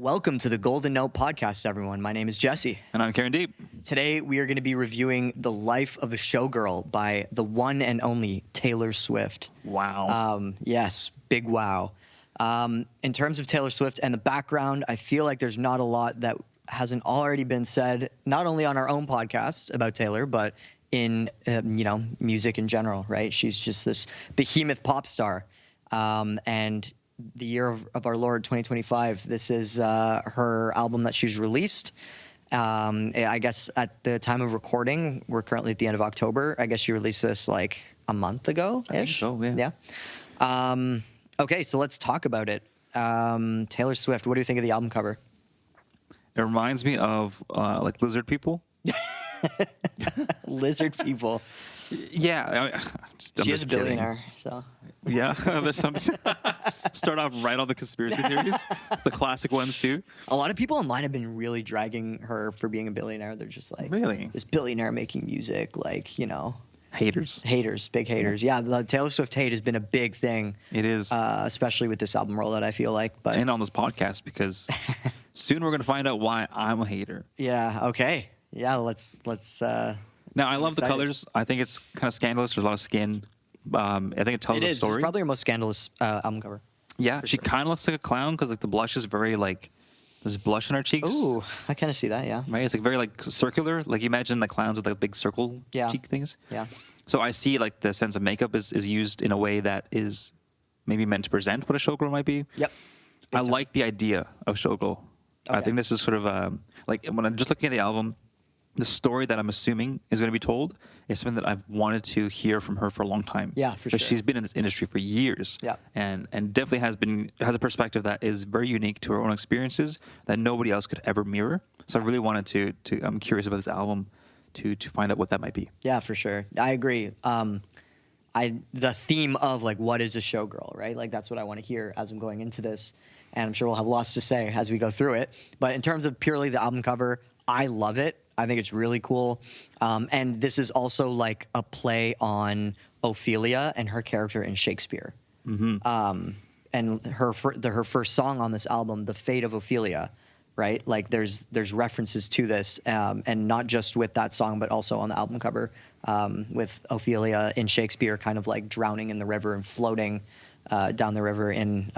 Welcome to the Golden Note podcast, everyone. My name is Jesse. And I'm Karen Deep. Today, we are going to be reviewing The Life of a Showgirl by the one and only Taylor Swift. Wow. Yes, big wow. In terms of Taylor Swift and the background, I feel like there's not a lot that hasn't already been said, not only on our own podcast about Taylor, but in, music in general, right? She's just this behemoth pop star. And the year of our Lord 2025. This is her album that she's released. I guess at the time of recording, we're currently at the end of October. I guess she released this like a month ago-ish. I think so, yeah. Okay, so let's talk about it. Taylor Swift, what do you think of the album cover? It reminds me of like lizard people. Lizard people. Yeah. She is a billionaire, so. Yeah, there's some start off right on the conspiracy theories. It's the classic ones too. A lot of people online have been really dragging her for being a billionaire. They're just like, really? This billionaire making music, Haters, big haters. Yeah, the Taylor Swift hate has been a big thing. It is, especially with this album rollout. I feel like, but and on this podcast because soon we're gonna find out why I'm a hater. Yeah. Okay. Yeah. Let's. Now I love excited. the colors. I think it's kind of scandalous. There's a lot of skin. I think it tells a story. It's probably her most scandalous album cover. Yeah, she kind of looks like a clown because like the blush is very like there's blush on her cheeks. Ooh, I kind of see that. Yeah. Right, it's like very like circular. Like you imagine the clowns with like big circle cheek things. Yeah. So I see like the sense of makeup is used in a way that is maybe meant to present what a showgirl might be. Yep. I like the idea of showgirl. I think this is sort of like when I'm just looking at the album, the story that I'm assuming is going to be told is something that I've wanted to hear from her for a long time. Yeah, for sure. Because she's been in this industry for years. Yeah. And definitely has a perspective that is very unique to her own experiences that nobody else could ever mirror. So I really wanted to I'm curious about this album to find out what that might be. Yeah, for sure. I agree. The theme of like what is a showgirl, right? Like that's what I want to hear as I'm going into this. And I'm sure we'll have lots to say as we go through it. But in terms of purely the album cover, I love it. I think it's really cool. And this is also like a play on Ophelia and her character in Shakespeare. Mm-hmm. And her first song on this album, The Fate of Ophelia, right? Like there's references to this, and not just with that song, but also on the album cover with Ophelia in Shakespeare kind of like drowning in the river and floating down the river in...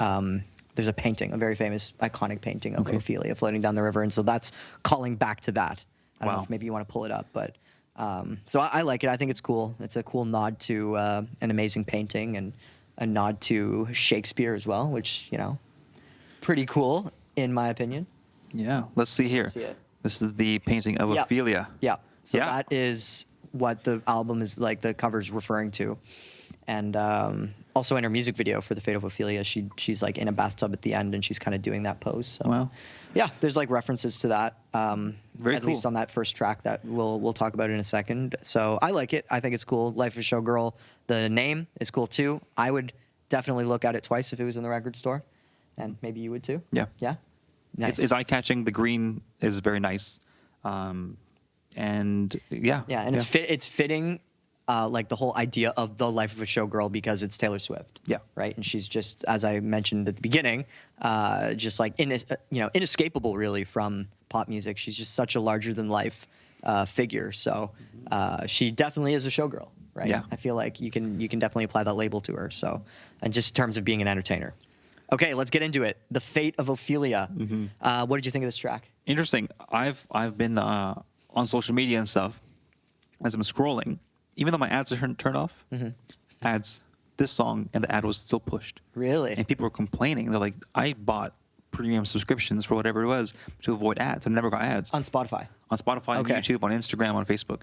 there's a painting, a very famous, iconic painting of Ophelia floating down the river. And so that's calling back to that. I don't know if maybe you want to pull it up, but so I like it. I think it's cool. It's a cool nod to an amazing painting and a nod to Shakespeare as well, which, pretty cool in my opinion. Yeah, let's see here. Let's see it. This is the painting of Ophelia. Yeah. So that is what the album is like, the cover's referring to. And also in her music video for The Fate of Ophelia, she's like in a bathtub at the end and she's kind of doing that pose. So. Wow. Yeah, there's like references to that. Very at cool. least on that first track that we'll talk about in a second. So I like it. I think it's cool. Life of a Showgirl. The name is cool too. I would definitely look at it twice if it was in the record store, and maybe you would too. Yeah. Yeah. Nice. It's eye-catching. The green is very nice. And yeah. Yeah, and it's fitting. Like the whole idea of the life of a showgirl because it's Taylor Swift. Yeah. Right. And she's just, as I mentioned at the beginning, just like inescapable really from pop music. She's just such a larger than life figure. So she definitely is a showgirl. Right. Yeah. I feel like you can definitely apply that label to her. So, and just in terms of being an entertainer. Okay, let's get into it. The Fate of Ophelia. Mm-hmm. What did you think of this track? Interesting. I've been on social media and stuff as I'm scrolling. Even though my ads are turned off, ads, this song and the ad was still pushed. Really? And people were complaining. They're like, I bought premium subscriptions for whatever it was to avoid ads. I never got ads. On Spotify? On Spotify, on YouTube, on Instagram, on Facebook.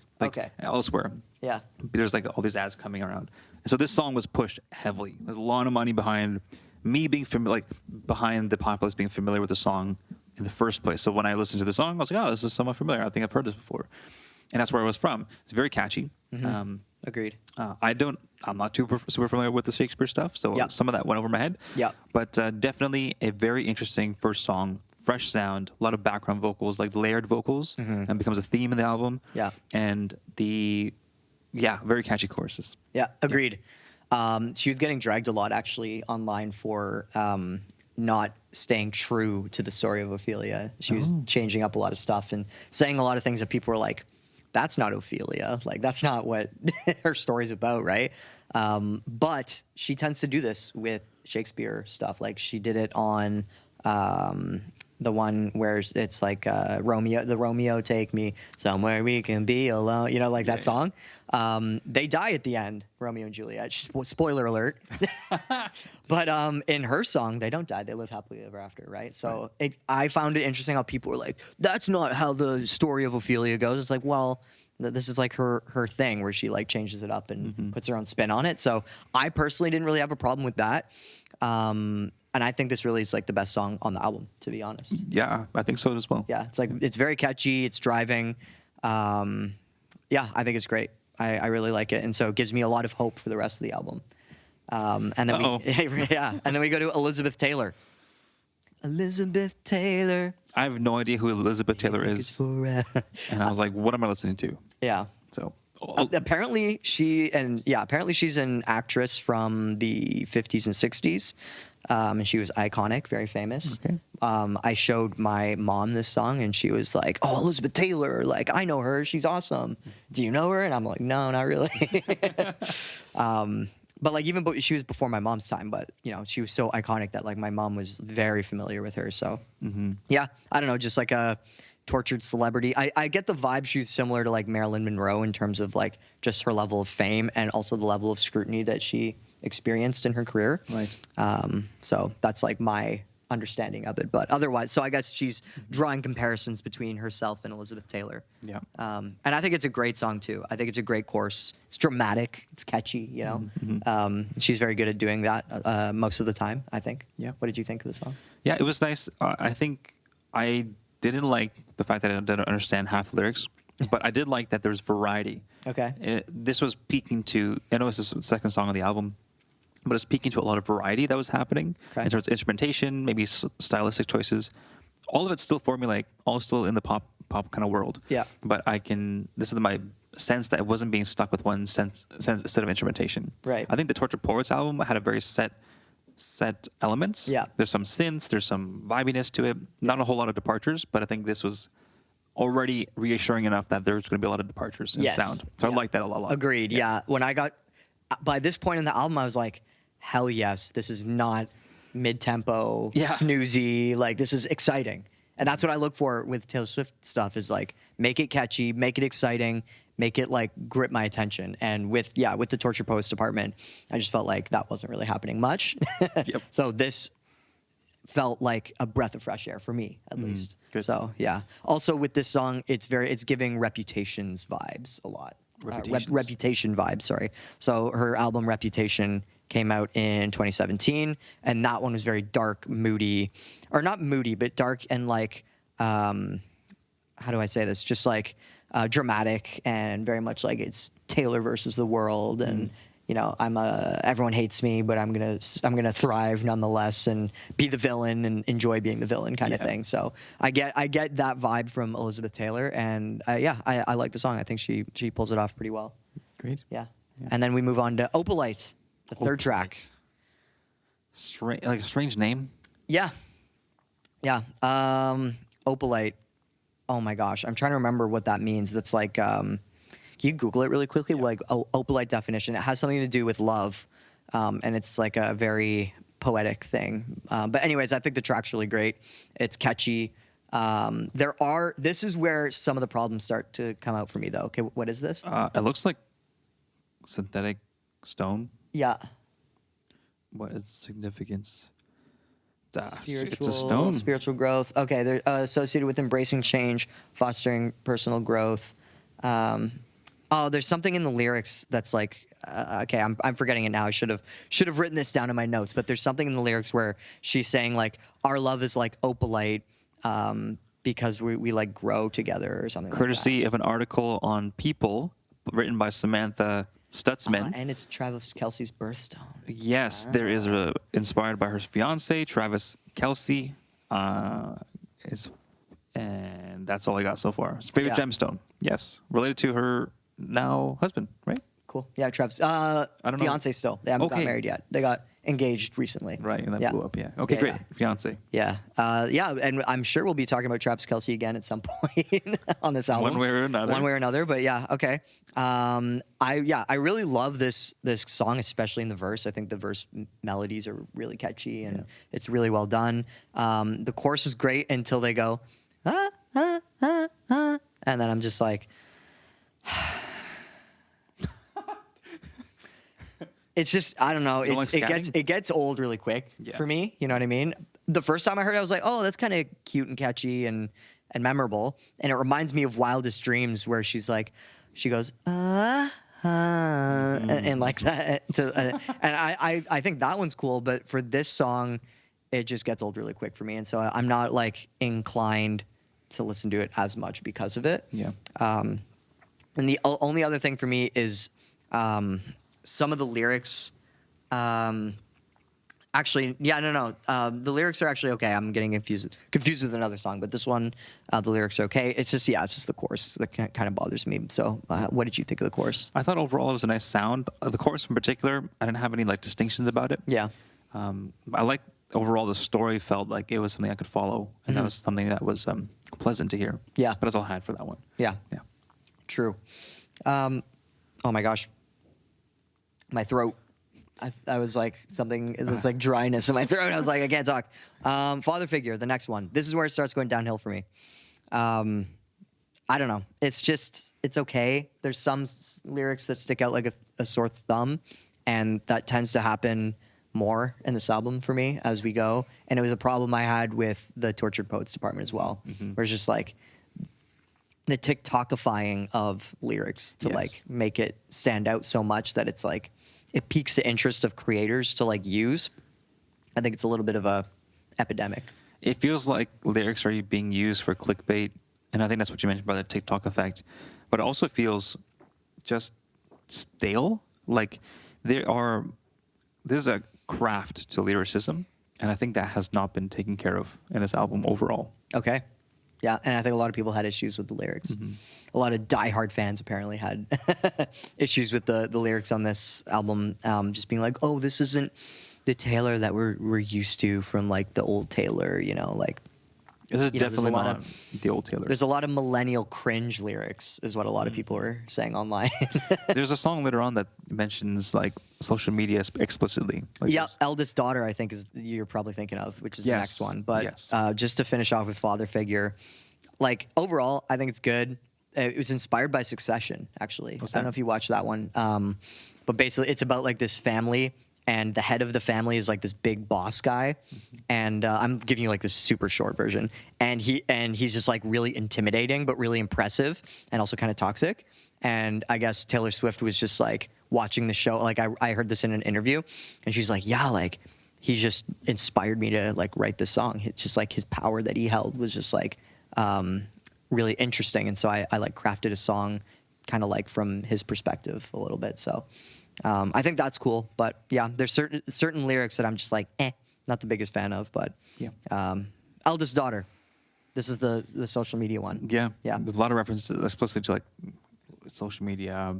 Elsewhere. Yeah. There's like all these ads coming around. And so this song was pushed heavily. There's a lot of money behind me being familiar, behind the populace being familiar with the song in the first place. So when I listened to the song, I was like, oh, this is somewhat familiar. I think I've heard this before. And that's where it was from. It's very catchy. Mm-hmm. Agreed. I'm not super familiar with the Shakespeare stuff, so some of that went over my head. Yeah. But definitely a very interesting first song, fresh sound, a lot of background vocals, like layered vocals, and becomes a theme in the album. Yeah. And very catchy choruses. Yeah, agreed. She was getting dragged a lot actually online for not staying true to the story of Ophelia. She was changing up a lot of stuff and saying a lot of things that people were like, that's not Ophelia. Like, that's not what her story's about, right? But she tends to do this with Shakespeare stuff. Like, she did it on the one where it's like Romeo, take me somewhere we can be alone. You know, like that song. They die at the end, Romeo and Juliet. Spoiler alert. But in her song, they don't die. They live happily ever after, right? So I found it interesting how people were like, that's not how the story of Ophelia goes. It's like, well, this is like her thing where she like changes it up and puts her own spin on it. So I personally didn't really have a problem with that. And I think this really is like the best song on the album, to be honest. Yeah, I think so as well. Yeah, it's like it's very catchy. It's driving. Yeah, I think it's great. I really like it, and so it gives me a lot of hope for the rest of the album. And then and then we go to Elizabeth Taylor. Elizabeth Taylor. I have no idea who Elizabeth Taylor is, and I was like, "What am I listening to?" Yeah. So apparently she's an actress from the 50s and 60s. And she was iconic, very famous. Okay. I showed my mom this song, and she was like, "Oh, Elizabeth Taylor! Like, I know her. She's awesome. Do you know her?" And I'm like, "No, not really." But like, she was before my mom's time. But you know, she was so iconic that like my mom was very familiar with her. So yeah, I don't know, just like a tortured celebrity. I get the vibe she's similar to like Marilyn Monroe in terms of like just her level of fame and also the level of scrutiny that she experienced in her career. Right. So that's like my understanding of it. But otherwise, so I guess she's drawing comparisons between herself and Elizabeth Taylor. Yeah. And I think it's a great song too. I think it's a great chorus. It's dramatic. It's catchy. You know. She's very good at doing that most of the time, I think. Yeah. What did you think of the song? Yeah, it was nice. I think I didn't like the fact that I didn't understand half the lyrics, but I did like that there's variety. Okay. This was peaking to, I know it's the second song on the album, but it's speaking to a lot of variety that was happening in terms of instrumentation, maybe stylistic choices. All of it's still formulaic, all still in the pop kind of world. Yeah. But this is my sense that it wasn't being stuck with one sense instead of instrumentation. Right. I think the Tortured Poets album had a very set elements. Yeah. There's some synths, there's some vibiness to it. Not a whole lot of departures, but I think this was already reassuring enough that there's going to be a lot of departures in sound. So I like that a lot. Agreed. Yeah. When I got by this point in the album, I was like, hell yes, this is not mid-tempo, snoozy. Like, this is exciting. And that's what I look for with Taylor Swift stuff is like, make it catchy, make it exciting, make it like grip my attention. And with the Torture Poets department, I just felt like that wasn't really happening much. So this felt like a breath of fresh air for me, at least. Good. So yeah. Also with this song, it's giving Reputations vibes a lot. Reputation vibes, sorry. So her album Reputation came out in 2017, and that one was very dark, moody, or not moody, but dark and like, how do I say this? Just like dramatic and very much like it's Taylor versus the world, and you know, everyone hates me, but I'm gonna thrive nonetheless and be the villain and enjoy being the villain kind of thing. So I get that vibe from Elizabeth Taylor, and I like the song. I think she pulls it off pretty well. Great. Yeah. And then we move on to Opalite, the third track. Like a strange name. Yeah. Opalite. Oh my gosh, I'm trying to remember what that means. That's like. Can you Google it really quickly? Yeah. Like opalite definition. It has something to do with love, and it's like a very poetic thing. But anyways, I think the track's really great. It's catchy. This is where some of the problems start to come out for me, though. Okay, what is this? It looks like synthetic stone. Yeah. What is the significance? It's a stone. Spiritual growth. Okay, they're associated with embracing change, fostering personal growth. There's something in the lyrics that's like, okay, I'm forgetting it now. I should have written this down in my notes, but there's something in the lyrics where she's saying like, our love is like opalite, because we like grow together or something. Courtesy like that. of an article on People written by Samantha Stutzman. And it's Travis Kelce's birthstone. Yes, there is inspired by her fiance, Travis Kelce. And that's all I got so far. It's favorite gemstone. Yes, related to her now husband, right? Cool. Yeah, Travis. I don't know. Fiance still. They haven't got married yet. They got engaged recently. Right, and that Yeah. blew up. Yeah. Okay, Yeah, great. yeah. Fiance. Yeah, and I'm sure we'll be talking about Travis Kelce again at some point on this album, One way or another. One way or another, but yeah, okay. I really love this song, especially in the verse. I think the verse melodies are really catchy and it's really well done. The chorus is great until they go, ah, ah, ah, ah, and then I'm just like. It's just I don't know. You don't like scatting? It gets old really quick for me. You know what I mean? The first time I heard it, I was like, oh, that's kind of cute and catchy and memorable. And it reminds me of Wildest Dreams, where she goes and like that. And I think that one's cool. But for this song, it just gets old really quick for me, and so I'm not like inclined to listen to it as much because of it. Yeah. And the only other thing for me is. Some of the lyrics, actually, yeah, no. The lyrics are actually okay. I'm getting confused with another song, but this one, the lyrics are okay. It's just the chorus that kind of bothers me. So, what did you think of the chorus? I thought overall it was a nice sound. The chorus in particular, I didn't have any like distinctions about it. Yeah. I like overall the story felt like it was something I could follow, and that was something that was pleasant to hear. Yeah. But that's all I had for that one. Yeah. Yeah. True. Oh my gosh. My throat. I was like something. It was like dryness in my throat. I was like, I can't talk. Father Figure, the next one. This is where it starts going downhill for me. I don't know. It's okay. There's some lyrics that stick out like a sore thumb, and that tends to happen more in this album for me as we go. And it was a problem I had with the Tortured Poets department as well, where it's just like the TikTokifying of lyrics to like make it stand out so much that it's like it piques the interest of creators to like use. I think it's a little bit of a epidemic. It feels like lyrics are being used for clickbait, and I think that's what you mentioned about the TikTok effect. But it also feels just stale. Like there's a craft to lyricism, and I think that has not been taken care of in this album overall. Okay. Yeah, and I think a lot of people had issues with the lyrics. A lot of diehard fans apparently had issues with the lyrics on this album, just being like, "Oh, this isn't the Taylor that we're used to from like the old Taylor," you know, like. This is definitely not the old Taylor. There's a lot of millennial cringe lyrics, is what a lot of people are saying online. There's a song later on that mentions like social media explicitly. Like yeah, Eldest Daughter, I think is you're probably thinking of, which is the next one. But just to finish off with Father Figure, like overall, I think it's good. It was inspired by Succession, actually. I don't know if you watched that one, but basically it's about like this family. And the head of the family is like this big boss guy, and I'm giving you like this super short version. And he's just like really intimidating, but really impressive, and also kind of toxic. And I guess Taylor Swift was just like watching the show. Like I heard this in an interview, and she's like, "Yeah, like he just inspired me to like write this song. It's just like his power that he held was just like really interesting." And so I like crafted a song, kind of like from his perspective a little bit. So. I think that's cool, but yeah, there's certain lyrics that I'm just like, not the biggest fan of, but Eldest Daughter. This is the social media one. Yeah. There's a lot of references explicitly to like social media,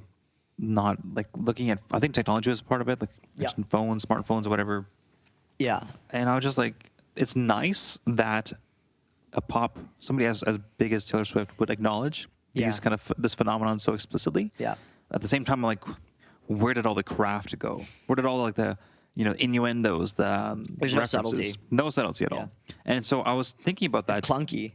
not like looking at. I think technology was part of it, like mentioned phones, smartphones, or whatever. Yeah. And I was just like, it's nice that somebody as big as Taylor Swift would acknowledge these kind of this phenomenon so explicitly. Yeah. At the same time, I'm like, where did all the craft go? Where did all like the innuendos, the There's references? No subtlety at all. And so I was thinking about that. It's clunky.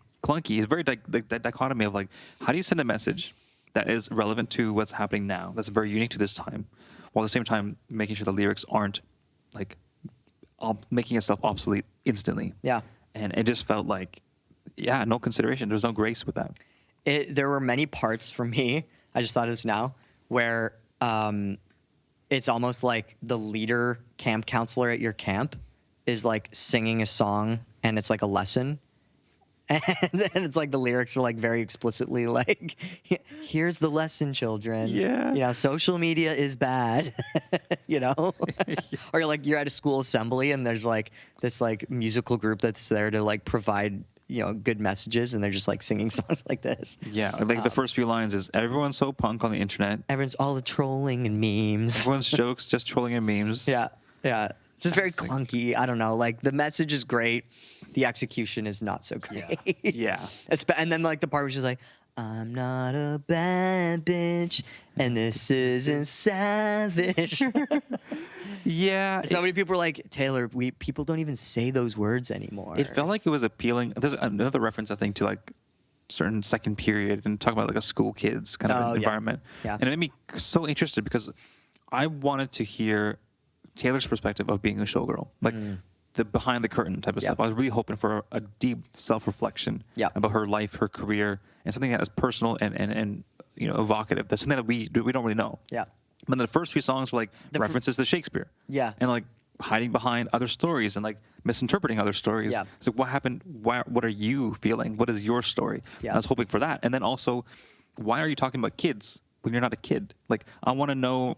It's very dichotomy of like, how do you send a message that is relevant to what's happening now, that's very unique to this time, while at the same time making sure the lyrics aren't like making itself obsolete instantly. Yeah. And it just felt like, no consideration. There's no grace with that. There were many parts for me, I just thought of this now, where it's almost like the leader camp counselor at your camp is like singing a song, and it's like a lesson. And then it's like the lyrics are like very explicitly like, here's the lesson, children. Yeah. Social media is bad, Or like you're at a school assembly and there's like this like musical group that's there to like provide good messages, and they're just like singing songs like this. Yeah, like the first few lines is, everyone's so punk on the internet. Everyone's all the trolling and memes. Everyone's jokes, just trolling and memes. Yeah. It's just very clunky. I don't know. Like the message is great, the execution is not so great. Yeah. And then like the part where she's like, "I'm not a bad bitch, and this isn't savage." Yeah. So many people were like, "Taylor, people don't even say those words anymore." It felt like it was appealing. There's another reference, I think, to like certain second period and talk about like a school kids kind of environment. Yeah. And it made me so interested because I wanted to hear Taylor's perspective of being a showgirl, like the behind the curtain type of stuff. I was really hoping for a deep self-reflection about her life, her career, and something that is personal and evocative. That's something that we don't really know. Yeah. But the first few songs were like references to Shakespeare. Yeah. And like hiding behind other stories and like misinterpreting other stories. Yeah. So what happened? What are you feeling? What is your story? Yeah. I was hoping for that. And then also, why are you talking about kids when you're not a kid? Like, I want to know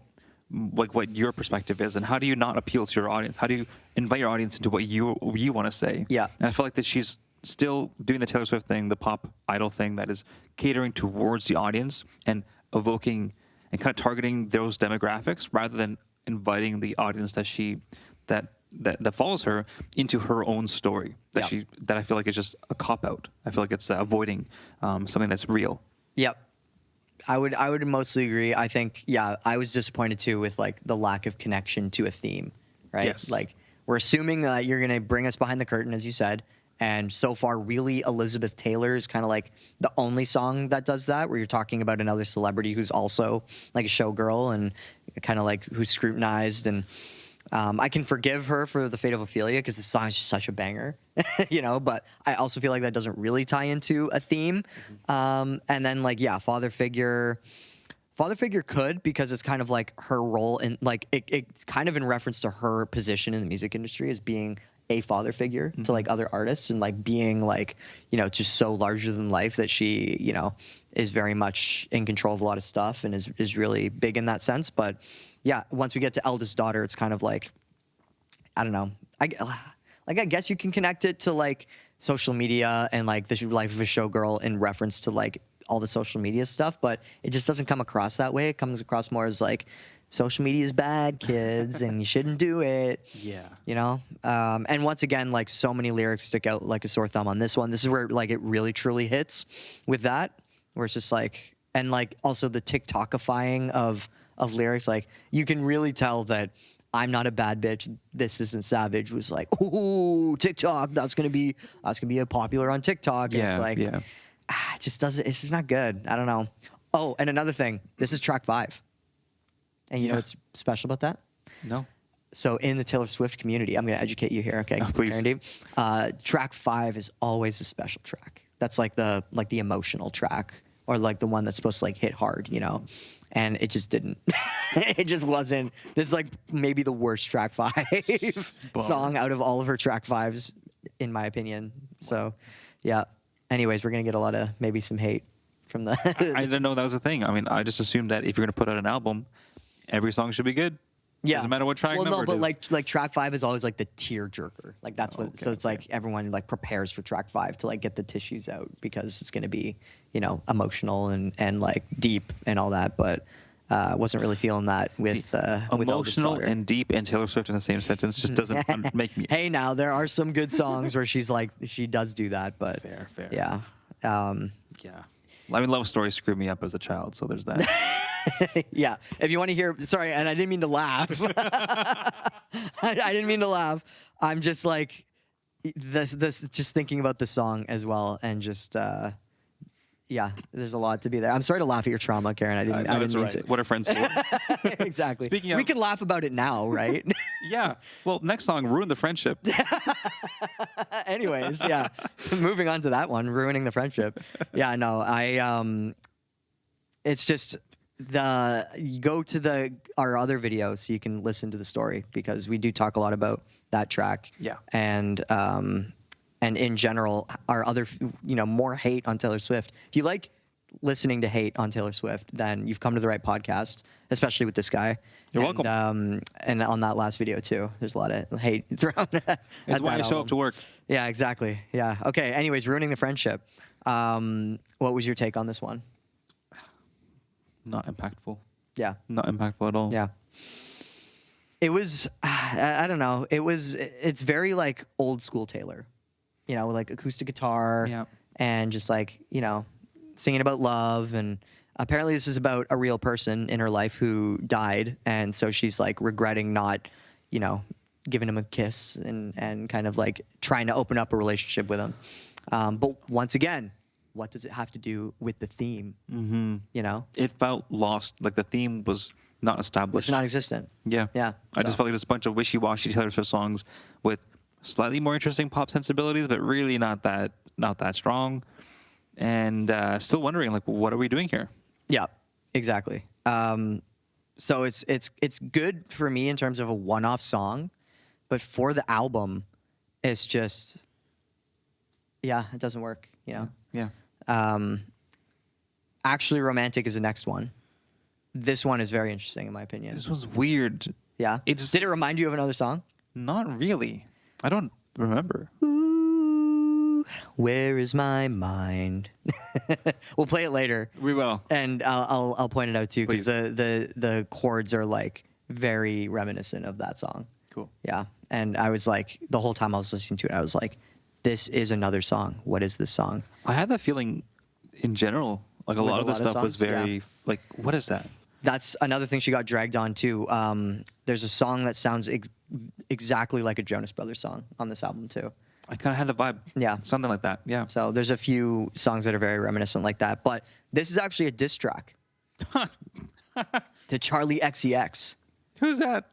like what your perspective is and how do you not appeal to your audience? How do you invite your audience into what you want to say? Yeah. And I feel like that she's still doing the Taylor Swift thing, the pop idol thing that is catering towards the audience and evoking and kind of targeting those demographics rather than inviting the audience that follows her into her own story that I feel like is just a cop out. I feel like it's avoiding something that's real. Yep. I would mostly agree. I think, I was disappointed too with like the lack of connection to a theme, right? Yes. Like we're assuming that you're going to bring us behind the curtain, as you said. And so far, really, Elizabeth Taylor is kind of like the only song that does that, where you're talking about another celebrity who's also like a showgirl and kind of like who's scrutinized. And I can forgive her for The Fate of Ophelia because the song is just such a banger, but I also feel like that doesn't really tie into a theme. And then like, father figure could, because it's kind of like her role in like, it's kind of in reference to her position in the music industry as being a father figure to like other artists and like being like, just so larger than life that she, is very much in control of a lot of stuff and is really big in that sense. But once we get to eldest daughter, it's kind of like, I don't know. I guess you can connect it to like social media and like the life of a showgirl in reference to like all the social media stuff, but it just doesn't come across that way. It comes across more as like, social media is bad, kids, and you shouldn't do it. Yeah. And once again, like so many lyrics stick out like a sore thumb on this one. This is where like it really truly hits with that, where it's just like, and like also the TikTokifying of lyrics. Like you can really tell that I'm not a bad bitch, this isn't savage was like, ooh, TikTok, that's gonna be a popular on TikTok. And it's like, it just doesn't. It's just not good. I don't know. Oh, and another thing, this is track 5. And you know what's special about that? No. So in the Taylor Swift community, I'm going to educate you here, okay? Oh, please. Randy? Track 5 is always a special track. That's like the emotional track, or like the one that's supposed to like hit hard, And it just didn't. It just wasn't. This is like maybe the worst track 5 song out of all of her track 5s, in my opinion. So, yeah. Anyways, we're going to get a lot of maybe some hate from the. I didn't know that was a thing. I mean, I just assumed that if you're going to put out an album, every song should be good. Yeah. Doesn't matter what track number no, but it is. like track 5 is always like the tear jerker. Like that's what. So it's like everyone like prepares for track 5 to like get the tissues out because it's going to be emotional and like deep and all that. But wasn't really feeling that with emotional with and deep and Taylor Swift in the same sentence just doesn't make me. Hey, now there are some good songs where she's like she does do that, but Fair. Yeah. Yeah. I mean, Love Story screwed me up as a child, so there's that. Yeah. If you want to hear, sorry, and I didn't mean to laugh. I didn't mean to laugh. I'm just like, this just thinking about the song as well, and just, there's a lot to be there. I'm sorry to laugh at your trauma, Karen. I didn't mean to. What are friends for? Exactly. Speaking of, we can laugh about it now, right? Yeah. Well, next song, Ruin the Friendship. Anyways, moving on to that one, ruining the friendship. Yeah, no, it's just you go to our other video so you can listen to the story, because we do talk a lot about that track. Yeah. And in general, our other, more hate on Taylor Swift. If you like listening to hate on Taylor Swift, then you've come to the right podcast, especially with this guy. You're welcome. And on that last video too, there's a lot of hate thrown at That's why I show up to work. Yeah, exactly. Yeah. Okay. Anyways, ruining the friendship. What was your take on this one? Not impactful. Yeah. Not impactful at all. Yeah. It was, I don't know. It's very like old school Taylor, you know, like acoustic guitar Yeah. and just like, you know, singing about love. And apparently this is about a real person in her life who died. And so she's like regretting not, you know, giving him a kiss and kind of like trying to open up a relationship with him. But once again, what does it have to do with the theme? Mm-hmm. You know? It felt lost. Like the theme was not established. It's non-existent. Yeah. Yeah. I just felt like just a bunch of wishy-washy Taylor Swift songs with slightly more interesting pop sensibilities, but really not that strong. And still wondering, like, what are we doing here? Yeah, exactly. So it's good for me in terms of a one-off song, but for the album, it's just, yeah, it doesn't work, you know? Yeah. Actually, Romantic is the next one. This one is very interesting, in my opinion. This was weird. Yeah? It's Did it remind you of another song? not really. I don't remember. Ooh, where is my mind? We'll play it later. We will. And I'll point it out too, because Please. the chords are like very reminiscent of that song. Cool. Yeah. And I was like, the whole time I was listening to it, I was like, this is another song. What is this song? I had that feeling in general. Like a With lot of the stuff was songs? very Yeah. like, what is that? That's another thing she got dragged on too. There's a song that sounds exactly like a Jonas Brothers song on this album too. I kind of had a vibe. Yeah. Something like that. Yeah. So there's a few songs that are very reminiscent like that. But this is actually a diss track to Charlie XCX. Who's that?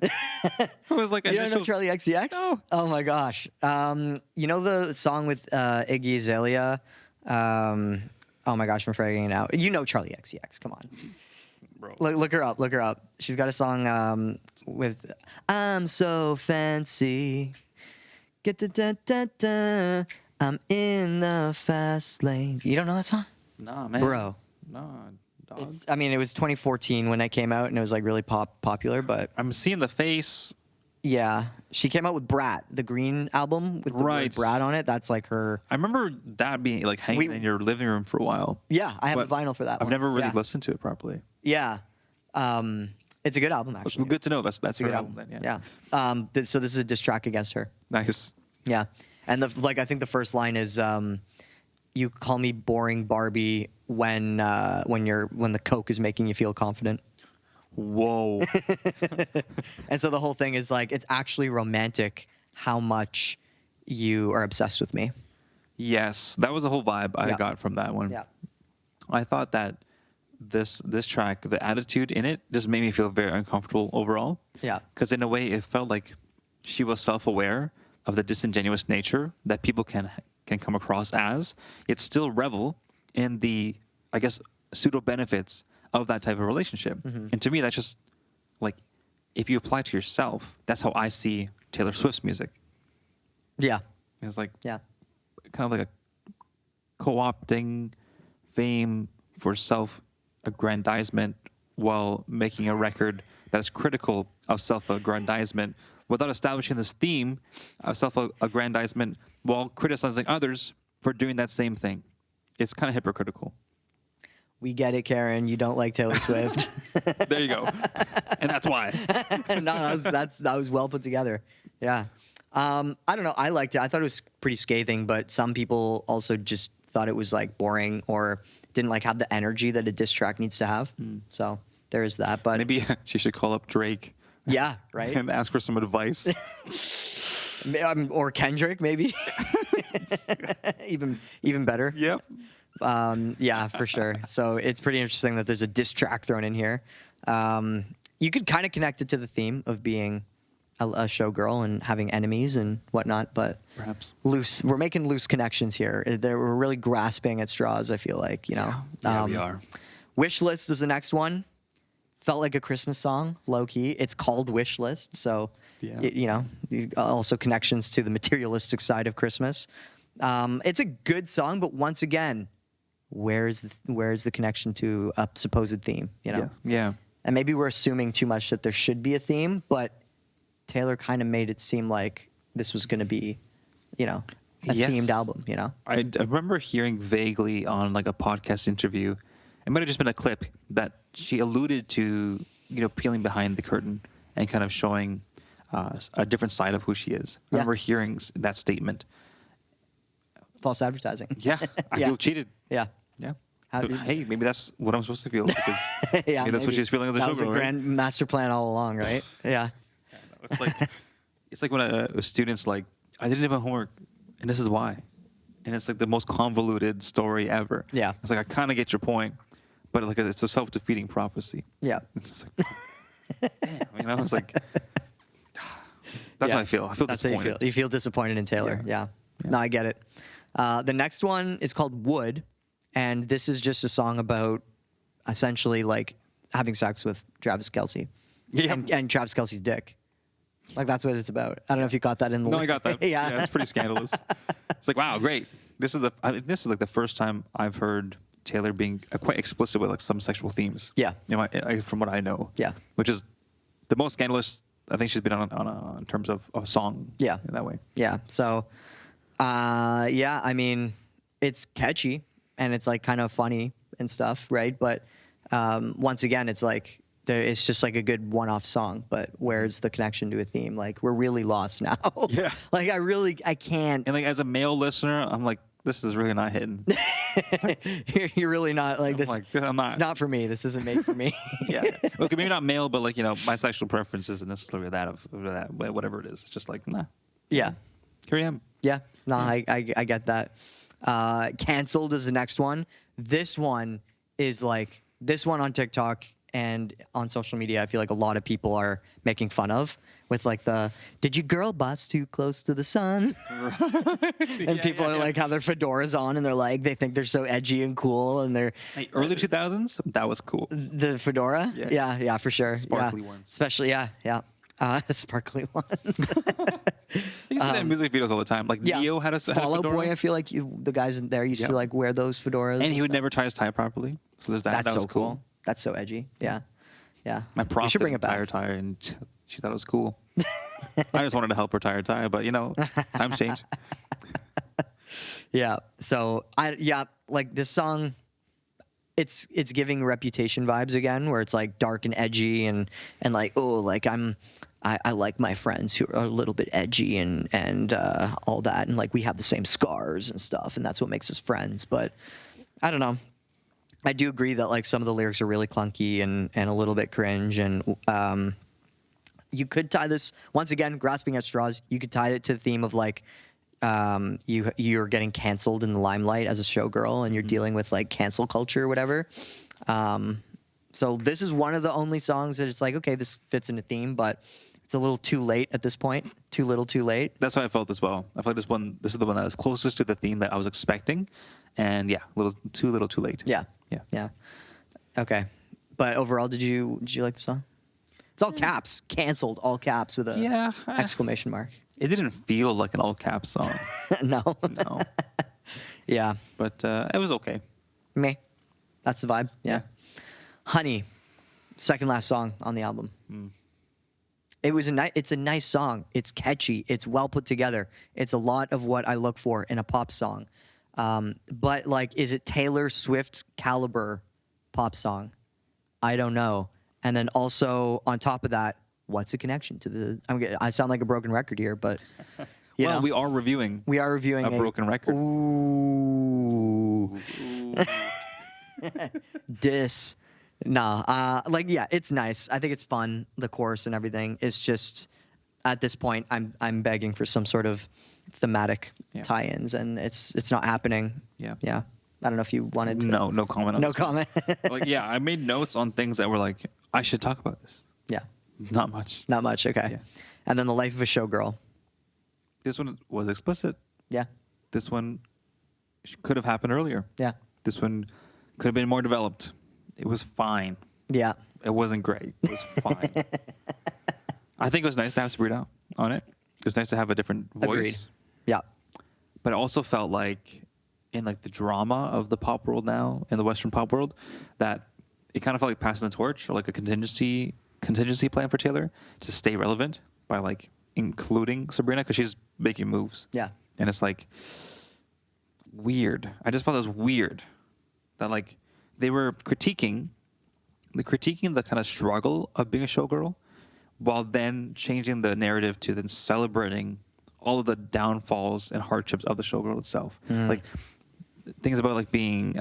Who was like You don't know initials? Charlie XCX? No. Oh my gosh. You know the song with Iggy Azalea? Oh my gosh, I'm forgetting it now. You know Charlie XCX. Come on. Bro. Look her up. Look her up. She's got a song with "I'm so fancy, get da da da da. I'm in the fast lane." You don't know that song, Nah, man. bro? Nah, dog. I mean, it was 2014 when it came out, and it was like really popular. But I'm seeing the face. yeah, she came out with Brat, the Green album with the word Right. Brat on it. That's like her. I remember that being like hanging in your living room for a while. Yeah, I have But a vinyl for that. I've one. never really Yeah. listened to it properly. Yeah, it's a good album actually. Good to know. That's It's a her good album album. then. Yeah. Yeah. So this is a diss track against her. Nice. Yeah, and I think the first line is, "You call me boring Barbie when the coke is making you feel confident." Whoa. And so the whole thing is like, it's actually romantic how much you are obsessed with me. Yes, that was the whole vibe I Yeah. got from that one. Yeah. I thought that this track, the attitude in it, just made me feel very uncomfortable overall. Yeah. Because in a way, it felt like she was self-aware of the disingenuous nature that people can come across as, yet still revel in the, I guess, pseudo benefits of that type of relationship. Mm-hmm. And to me, that's just like, if you apply to yourself, that's how I see Taylor Swift's music. Yeah. It's like Yeah. kind of like a co-opting fame for self-aggrandizement while making a record that's critical of self-aggrandizement without establishing this theme of self-aggrandizement while criticizing others for doing that same thing. It's kind of hypocritical. We get it, Karen. You don't like Taylor Swift. There you go. And that's why. No, that was well put together. Yeah. I don't know. I liked it. I thought it was pretty scathing, but some people also just thought it was like boring or didn't like have the energy that a diss track needs to have. So there is that. But Maybe she should call up Drake yeah, right. and ask for some advice. Or Kendrick, maybe. even better. Yep. Yeah, for sure. So it's pretty interesting that there's a diss track thrown in here. You could kind of connect it to the theme of being a showgirl and having enemies and whatnot, but Perhaps. we're making loose connections here. We're really grasping at straws, I feel like, you know. Yeah, we are. Wish List is the next one. Felt like a Christmas song, low key. It's called Wish List, so Yeah. you know, also connections to the materialistic side of Christmas. It's a good song, but once again, where's the connection to a supposed theme? You know, Yeah. and maybe we're assuming too much that there should be a theme, but Taylor kind of made it seem like this was going to be, you know, a Yes. themed album. You know, I remember hearing vaguely on like a podcast interview, it might have just been a clip, that she alluded to, you know, peeling behind the curtain and kind of showing a different side of who she is. I remember hearing that statement. False advertising. Yeah, I feel cheated. Yeah. Yeah. How But, did- hey, maybe that's what I'm supposed to feel because Yeah, maybe that's what maybe. she's feeling as a That was a showgirl, right? grand master plan all along, right? Yeah. It's like it's like when a student's like, I didn't have my homework, and this is why, and it's like the most convoluted story ever. Yeah. It's like I kind of get your point, but like it's a self-defeating prophecy. Yeah. It's like, damn, I was like, that's how I feel. I feel That's how you disappointed. feel. You feel disappointed in Taylor. Yeah. No, I get it. The next one is called Wood, and this is just a song about essentially like having sex with Travis Kelce. Yep. And Travis Kelce's dick. Like that's what it's about. I don't know if you got that in the No, I got that. Yeah. Yeah, it's pretty scandalous. It's like, wow, great. This is like the first time I've heard Taylor being quite explicit with like some sexual themes. Yeah. You know, from what I know. Yeah. Which is the most scandalous I think she's been on in terms of a song. Yeah. In that way. Yeah. So, yeah, I mean, it's catchy and it's like kind of funny and stuff, right? But once again, it's like it's just like a good one-off song. But where's the connection to a theme? Like we're really lost now. Yeah. Like I can't. And like as a male listener, I'm like, this is really not hitting. You're really not like I'm this. like, I'm not. It's not for me. This isn't made for me. Yeah. Okay, maybe not male, but like, my sexual preference isn't necessarily that of that, whatever it is. It's just like, nah. Yeah. Here I am. Yeah, no, I get that. Canceled is the next one. This one is like this one on TikTok and on social media. I feel like a lot of people are making fun of with like the "Did you girl bust too close to the sun?" And people are like have their fedoras on and they're like they think they're so edgy and cool and they're Hey, early 2000s, that was cool. the fedora. Yeah. Yeah, for sure. Sparkly yeah. ones. Especially sparkly ones. You see that in music videos all the time. Like Yeah. Neo had a Follow fedora, Boy. I feel like the guys in there used Yeah. to like wear those fedoras, and he would stuff. never tie his tie properly. So there's that. That's that was so cool. That's so edgy. Yeah. Yeah. My You prof should bring didn't it tie her back. tie, and she thought it was cool. I just wanted to help her tie her tie, but times change. Yeah. So like this song, it's giving Reputation vibes again, where it's like dark and edgy and like, oh, like I like my friends who are a little bit edgy and all that, and like we have the same scars and stuff, and that's what makes us friends. But I don't know. I do agree that like some of the lyrics are really clunky and a little bit cringe, and you could tie this once again, grasping at straws. You could tie it to the theme of like you're getting canceled in the limelight as a showgirl, and you're dealing with like cancel culture or whatever. So this is one of the only songs that it's like, okay, this fits in a theme, but it's a little too late at this point. Too little, too late. That's how I felt as well. I feel like this is the one that was closest to the theme that I was expecting, and yeah, little too late. Yeah. Yeah. Yeah. Okay. But overall, did you like the song? It's all caps, canceled, all caps with a Yeah. exclamation mark. It didn't feel like an all caps song. No. No. Yeah. But it was okay. Me. That's the vibe. Yeah. Honey, second last song on the album. It was it's a nice song. It's catchy. It's well put together. It's a lot of what I look for in a pop song. But like, is it Taylor Swift's caliber pop song? I don't know. And then also on top of that, what's the connection to the? I sound like a broken record here, but you know, We are reviewing. we are reviewing a broken record. Ooh. Diss. Nah. Like yeah, it's nice. I think it's fun. The chorus and everything. It's just at this point, I'm begging for some sort of thematic Yeah. tie-ins, and it's not happening. Yeah. Yeah. I don't know if you wanted to. No comment on No this one. comment. Like, yeah, I made notes on things that were like, I should talk about this. Yeah. Not much. Not much. Okay. Yeah. And then the life of a showgirl. This one was explicit. Yeah. This one could have happened earlier. Yeah. This one could have been more developed. It was fine. Yeah. It wasn't great. It was fine. I think it was nice to have Sabrina on it. It was nice to have a different voice. Agreed. Yeah. But it also felt like in like the drama of the pop world now, in the Western pop world, that it kind of felt like passing the torch or like a contingency plan for Taylor to stay relevant by like including Sabrina because she's making moves. Yeah. And it's like weird. I just felt it was weird that like they were critiquing the kind of struggle of being a showgirl while then changing the narrative to then celebrating all of the downfalls and hardships of the showgirl itself. Like things about like being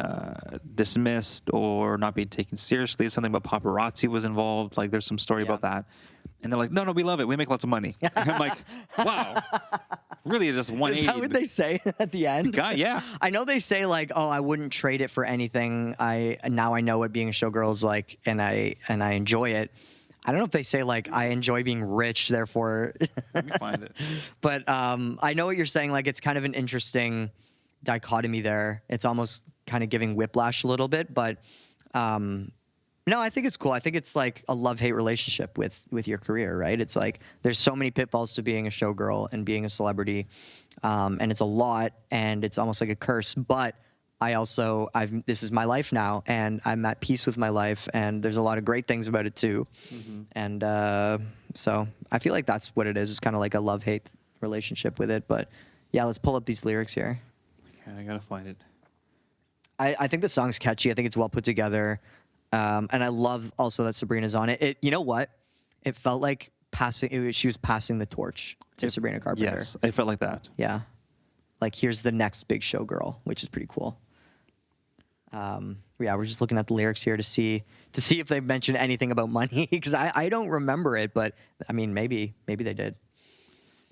dismissed or not being taken seriously. Something about paparazzi was involved. Like there's some story about that. And they're like, no, we love it. We make lots of money. And I'm like, wow. Really just 180. Is that what they say at the end? God, yeah. I know they say like, oh, I wouldn't trade it for anything. Now I know what being a showgirl is like, and I enjoy it. I don't know if they say like I enjoy being rich, therefore. Let me find it. But I know what you're saying. Like it's kind of an interesting dichotomy there. It's almost kind of giving whiplash a little bit, but no, I think it's cool. I think it's like a love-hate relationship with your career, right? It's like there's so many pitfalls to being a showgirl and being a celebrity, and it's a lot, and it's almost like a curse. But this is my life now, and I'm at peace with my life, and there's a lot of great things about it too. And so I feel like that's what it is. It's kind of like a love-hate relationship with it. But yeah, let's pull up these lyrics here. Okay, I gotta find it. I think the song's catchy. I think it's well put together. And I love also that Sabrina's on it. You know what? It felt like she was passing the torch to Sabrina Carpenter. Yes, I felt like that. Yeah. Like, here's the next big showgirl, which is pretty cool. Yeah, we're just looking at the lyrics here to see if they mention anything about money, because I don't remember it, but I mean, maybe they did.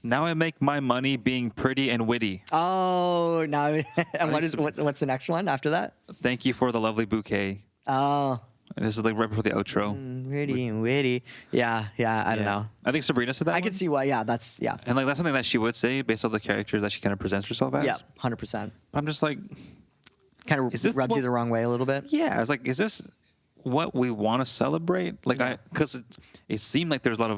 Now I make my money being pretty and witty. Oh, now and what's the next one after that? Thank you for the lovely bouquet. Oh. And this is like right before the outro. Pretty and witty. Yeah, I don't know. I think Sabrina said that. I can see why. Yeah, that's And like that's something that she would say based on the character that she kind of presents herself as. Yeah, 100%. I'm just like, kind of rubs you the wrong way a little bit. Yeah, it's like, is this what we want to celebrate? Like because it seemed like there's I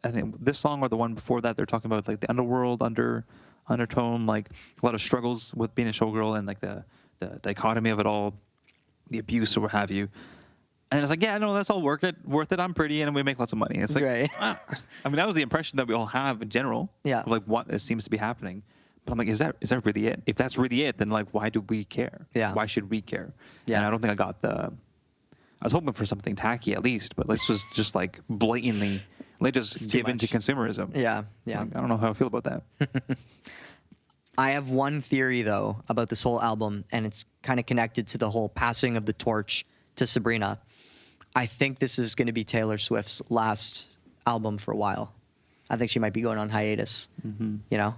think this song or the one before that, they're talking about like the underworld undertone, like a lot of struggles with being a showgirl and like the dichotomy of it all, the abuse or what have you. And it's like, yeah, no, that's all worth it. I'm pretty, and we make lots of money. It's like, right. I mean, that was the impression that we all have in general. Yeah. Of like what seems to be happening. But I'm like, is that really it? If that's really it, then like, why do we care? Yeah. Why should we care? Yeah. And I don't think I got I was hoping for something tacky at least, but let's just like blatantly, just give in to consumerism. Yeah. Like, I don't know how I feel about that. I have one theory though about this whole album, and it's kind of connected to the whole passing of the torch to Sabrina. I think this is going to be Taylor Swift's last album for a while. I think she might be going on hiatus. You know,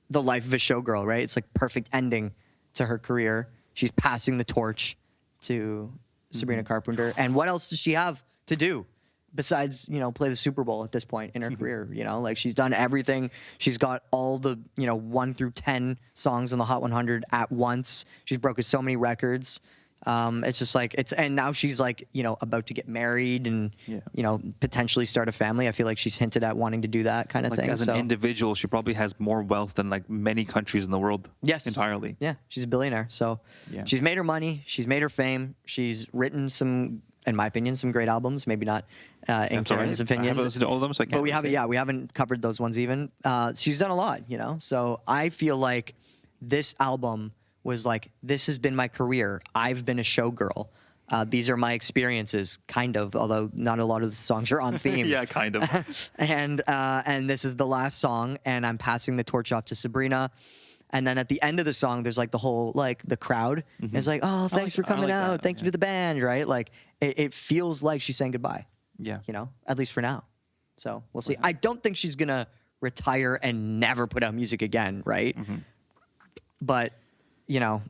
the life of a showgirl, right? It's like perfect ending to her career. She's passing the torch to Sabrina Carpenter. And what else does she have to do besides, play the Super Bowl at this point in her career? Like she's done everything. She's got all the, 1 through 10 songs on the Hot 100 at once. She's broken so many records. It's just like and now she's like, about to get married and, potentially start a family. I feel like she's hinted at wanting to do that kind of like thing. As an individual, she probably has more wealth than like many countries in the world. Yes. Entirely. Yeah. She's a billionaire. So she's made her money. She's made her fame. She's written some, in my opinion, some great albums. Maybe not in Karen's opinion. I haven't listened to all of them, so I can't. But we haven't covered those ones even. She's done a lot, So I feel like this album was like, this has been my career. I've been a showgirl. These are my experiences, kind of, although not a lot of the songs are on theme. Yeah, kind of. And this is the last song, and I'm passing the torch off to Sabrina. And then at the end of the song, there's like the whole, like the crowd is like, oh, thanks for coming out. Thank you to the band, right? Like it feels like she's saying goodbye. Yeah. At least for now. So we'll see. I don't think she's going to retire and never put out music again, right? But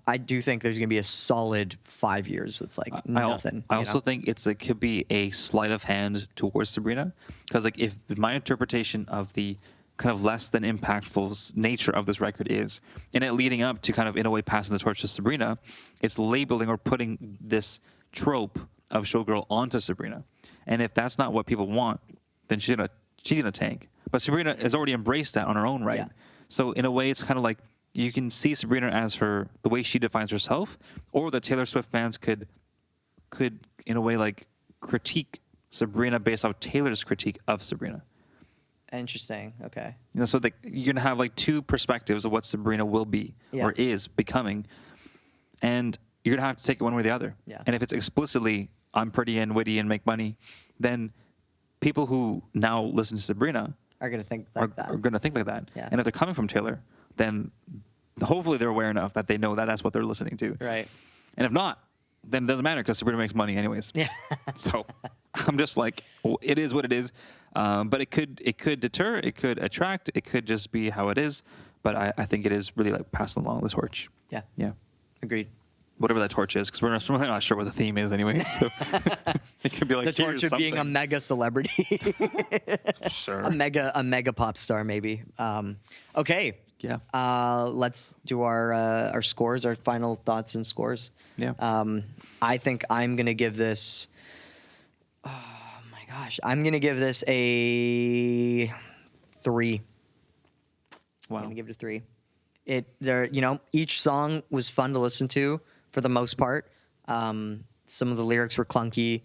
I do think there's going to be a solid 5 years with like nothing. I also think it could be a sleight of hand towards Sabrina, because like if my interpretation of the kind of less than impactful nature of this record is, and it leading up to kind of in a way passing the torch to Sabrina, it's labeling or putting this trope of showgirl onto Sabrina. And if that's not what people want, then she's gonna tank. But Sabrina has already embraced that on her own right. Yeah. So in a way, it's kind of like you can see Sabrina as the way she defines herself, or the Taylor Swift fans could in a way like critique Sabrina based off Taylor's critique of Sabrina. Interesting. Okay. So you're gonna have like two perspectives of what Sabrina will be or is becoming, and you're gonna have to take it one way or the other. Yeah. And if it's explicitly I'm pretty and witty and make money, then people who now listen to Sabrina Are gonna think like that. are going to think like that. Yeah. And if they're coming from Taylor, then hopefully they're aware enough that they know that that's what they're listening to. Right. And if not, then it doesn't matter because Sabrina makes money anyways. Yeah. So I'm just like, well, it is what it is. But it could deter, it could attract, it could just be how it is. But I think it is really like passing along the torch. Yeah. Yeah. Agreed. Whatever that torch is, because we're really not sure what the theme is anyway. So it could be like The torch of being a something. mega celebrity, Sure. a mega pop star, maybe. Okay. Yeah. Let's do our scores, our final thoughts and scores. Yeah. I think I'm gonna give this. Oh my gosh, I'm gonna give this a 3. I'm Wow. gonna give it a 3. Each song was fun to listen to for the most part. Some of the lyrics were clunky.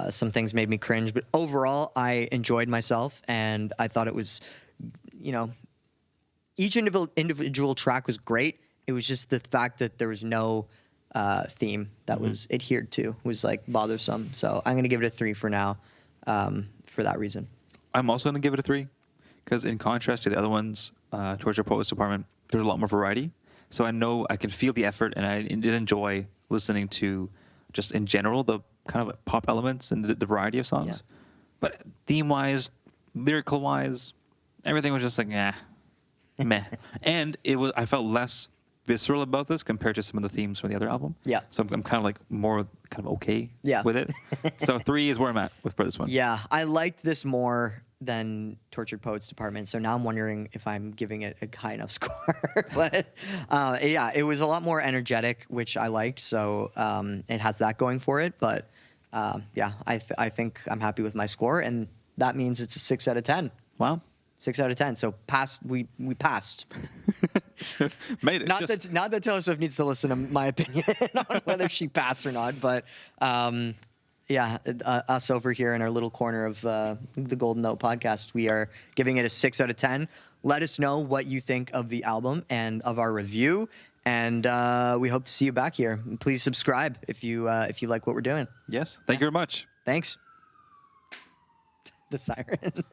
Some things made me cringe, but overall, I enjoyed myself, and I thought it was, each individual track was great. It was just the fact that there was no theme that was adhered to was like bothersome. So I'm gonna give it a 3 for now, for that reason. I'm also going to give it a 3 because in contrast to the other ones, Torture Poets Department, there's a lot more variety. So I know I can feel the effort, and I did enjoy listening to just in general the kind of pop elements and the variety of songs. Yeah. But theme-wise, lyrical-wise, everything was just like, meh. And I felt less visceral about this compared to some of the themes from the other album. Yeah. So I'm kind of like more kind of okay Yeah. with it. So 3 is where I'm at for this one. Yeah, I liked this more than Tortured Poets Department. So now I'm wondering if I'm giving it a high enough score. But yeah, it was a lot more energetic, which I liked. So it has that going for it. But yeah, I think I'm happy with my score, and that means it's a 6 out of 10. Wow. 6 out of 10. So we passed. Made it. Not that Taylor Swift needs to listen to my opinion on whether she passed or not, but yeah, us over here in our little corner of the Golden Note podcast, we are giving it a 6 out of 10. Let us know what you think of the album and of our review, and we hope to see you back here. Please subscribe if you like what we're doing. Yes. Thank you very much. Thanks. The siren.